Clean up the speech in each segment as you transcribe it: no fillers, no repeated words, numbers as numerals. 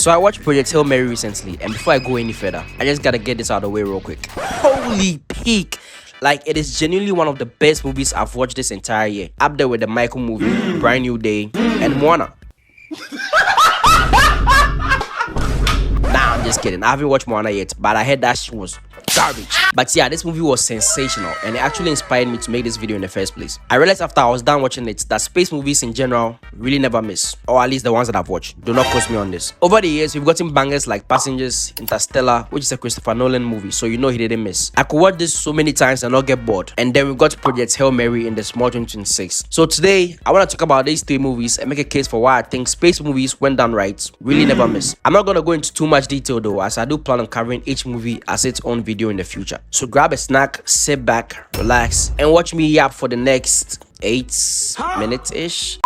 So I watched Project Hail Mary recently, and before I go any further, I just gotta get this out of the way real quick. Holy peak! Like, it is genuinely one of the best movies I've watched this entire year. Up there with the Michael movie, Brand New Day, and Moana. Nah, I'm just kidding. I haven't watched Moana yet, but I heard that shit was garbage. But yeah, this movie was sensational, and it actually inspired me to make this video in the first place. I realized after I was done watching it that space movies in general really never miss, or at least the ones that I've watched. Do not quote me on this. Over the years, we've gotten bangers like Passengers, Interstellar, which is a Christopher Nolan movie, so you know he didn't miss. I could watch this so many times and not get bored. And then we got Project Hail Mary in the small 2026. So today, I want to talk about these three movies and make a case for why I think space movies, when done right, really never miss. I'm not gonna go into too much detail though, as I do plan on covering each movie as its own video in the future. So grab a snack, sit back, relax, and watch me yap for the next 8 minutes-ish.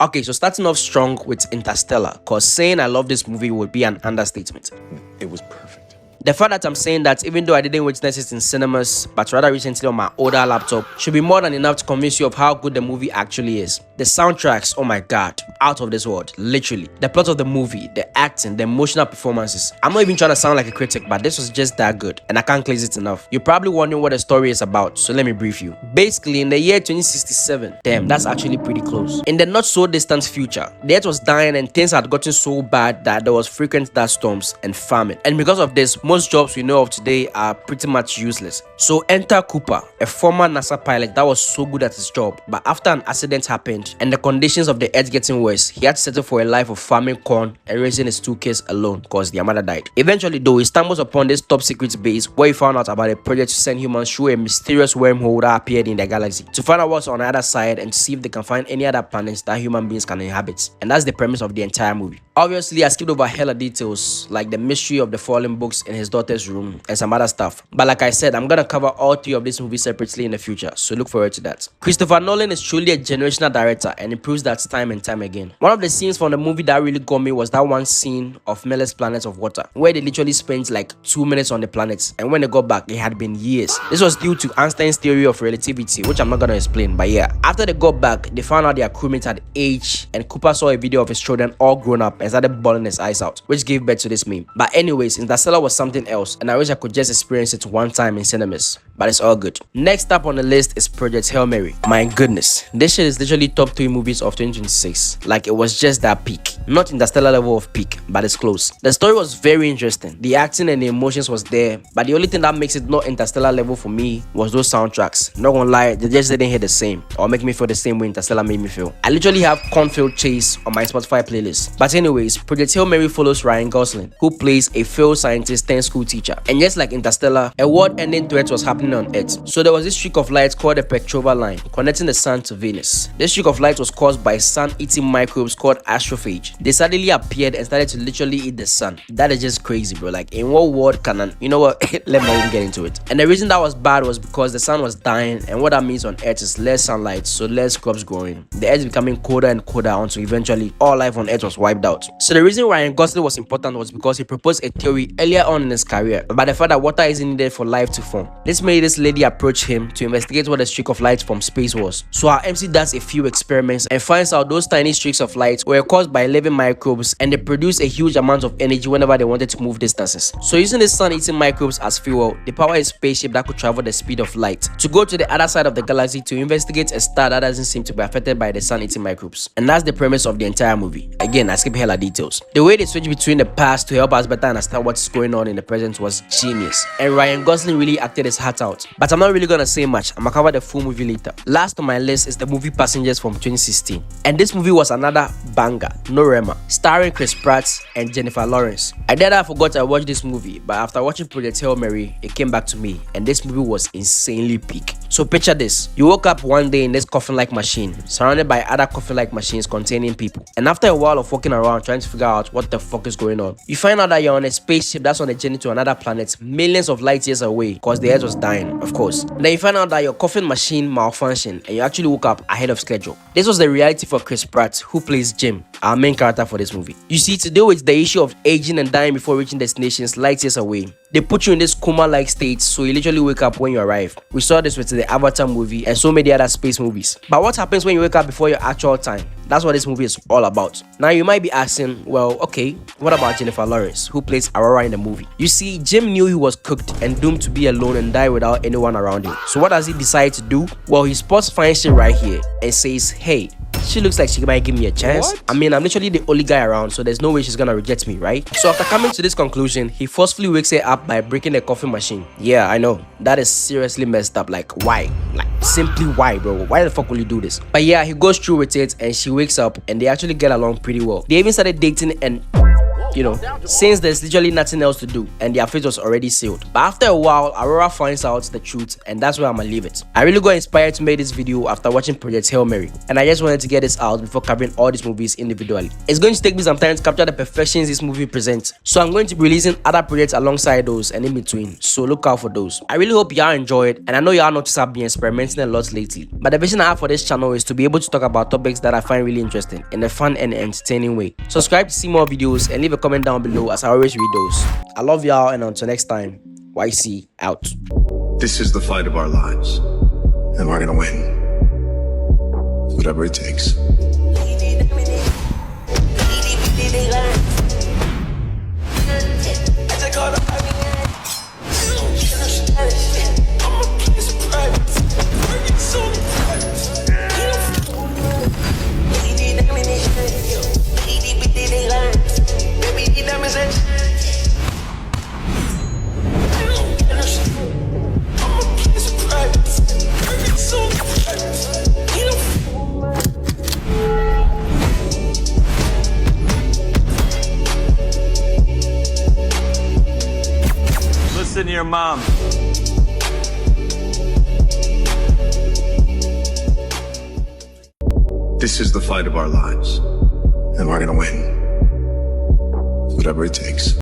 Okay, so starting off strong with Interstellar, cause saying I love this movie would be an understatement. It was perfect. The fact that I'm saying that even though I didn't witness it in cinemas, but rather recently on my older laptop, should be more than enough to convince you of how good the movie actually is. The soundtracks, oh my god, out of this world, literally. The plot of the movie, the acting, the emotional performances. I'm not even trying to sound like a critic, but this was just that good, and I can't praise it enough. You're probably wondering what the story is about, so let me brief you. Basically, in the year 2067, damn, that's actually pretty close. In the not so distant future, the earth was dying and things had gotten so bad that there was frequent dust storms and famine. And because of this, most jobs we know of today are pretty much useless. So enter Cooper, a former NASA pilot that was so good at his job, but after an accident happened and the conditions of the earth getting worse, he had to settle for a life of farming corn and raising his 2 kids alone because their mother died. Eventually though, he stumbles upon this top secret base where he found out about a project to send humans through a mysterious wormhole that appeared in the galaxy to find out what's on the other side and to see if they can find any other planets that human beings can inhabit. And that's the premise of the entire movie. Obviously, I skipped over hella details like the mystery of the fallen books in his daughter's room and some other stuff. But like I said, I'm gonna cover all 3 of these movies separately in the future, so look forward to that. Christopher Nolan is truly a generational director and he proves that time and time again. One of the scenes from the movie that really got me was that one scene of Miller's Planet of Water, where they literally spent like 2 minutes on the planet, and when they got back, it had been years. This was due to Einstein's theory of relativity, which I'm not gonna explain, but yeah. After they got back, they found out their crewmates had aged, and Cooper saw a video of his children all grown up and started bawling his eyes out, which gave birth to this meme. But anyways, Interstellar was something else, and I wish I could just experience it one time in cinemas, but it's all good. Next up on the list is Project Hail Mary. My goodness, this shit is literally top 3 movies of 2026. Like, it was just that peak. Not Interstellar level of peak, but it's close. The story was very interesting, the acting and the emotions was there, but the only thing that makes it not Interstellar level for me was those soundtracks. Not gonna lie, they just didn't hit the same or make me feel the same way Interstellar made me feel. I literally have Cornfield Chase on my Spotify playlist. But anyways, Project Hail Mary follows Ryan Gosling, who plays a failed scientist turned school teacher. And just like Interstellar, a world-ending threat was happening on Earth. So there was this streak of light called the Petrova line, connecting the sun to Venus. This streak of light was caused by sun-eating microbes called astrophage. They suddenly appeared and started to literally eat the sun. That is just crazy, bro. Like, in what world can you know what? Let me even get into it. And the reason that was bad was because the sun was dying, and what that means on Earth is less sunlight, so less crops growing. The Earth becoming colder and colder until eventually all life on Earth was wiped out. So the reason Ryan Gosling was important was because he proposed a theory earlier on in his career about the fact that water isn't needed for life to form. This made this lady approach him to investigate what the streak of light from space was. So our MC does a few experiments and finds out those tiny streaks of light were caused by living microbes, and they produce a huge amount of energy whenever they wanted to move distances. So using the sun-eating microbes as fuel, they power a spaceship that could travel the speed of light to go to the other side of the galaxy to investigate a star that doesn't seem to be affected by the sun-eating microbes. And that's the premise of the entire movie. Again, I skip hella details. The way they switch between the past to help us better understand what's going on in the present was genius, and Ryan Gosling really acted his heart out. But I'm not really gonna say much, I'm gonna cover the full movie later. Last on my list is the movie Passengers from 2016, and this movie was another banger, no rema, starring Chris Pratt and Jennifer Lawrence. I forgot I watched this movie, but after watching Project Hail Mary, it came back to me, and this movie was insanely peak. So picture this, you woke up one day in this coffin-like machine, surrounded by other coffin-like machines containing people, and after a while of walking around trying to figure out what the fuck is going on, you find out that you're on a spaceship that's on a journey to another planet millions of light years away because the Earth was dying, of course. Then you find out that your coffin machine malfunctioned and you actually woke up ahead of schedule. This was the reality for Chris Pratt, who plays Jim, our main character for this movie. You see, to deal with the issue of aging and dying before reaching destinations light years away, They put you in this coma-like state, so you literally wake up when you arrive. We saw this with the Avatar movie and so many other space movies. But what happens when you wake up before your actual time? That's what this movie is all about. Now you might be asking, well, okay, what about Jennifer Lawrence, who plays Aurora in the movie? You see, Jim knew he was cooked and doomed to be alone and die without anyone around him. So what does he decide to do? Well, he spots fine shit right here and says, hey, she looks like she might give me a chance. What? I mean, I'm literally the only guy around, so there's no way she's gonna reject me, right? So after coming to this conclusion, he forcefully wakes her up by breaking the coffee machine. Yeah, I know. That is seriously messed up. Like, why? Like, simply why, bro? Why the fuck will you do this? But yeah, he goes through with it and she wakes up and they actually get along pretty well. They even started dating and since there's literally nothing else to do and their fate was already sealed. But after a while, Aurora finds out the truth and that's where I'm gonna leave it. I really got inspired to make this video after watching Project Hail Mary and I just wanted to get this out before covering all these movies individually. It's going to take me some time to capture the perfections this movie presents, so I'm going to be releasing other projects alongside those and in between, so look out for those. I really hope y'all enjoyed, and I know y'all noticed I've been experimenting a lot lately, but the vision I have for this channel is to be able to talk about topics that I find really interesting in a fun and entertaining way. Subscribe to see more videos and leave a comment down below as I always read those. I love y'all, and until next time, YC out. This is the fight of our lives, and we're gonna win. Whatever it takes. Listen to your mom. This is the fight of our lives, and we're gonna win. Whatever it takes.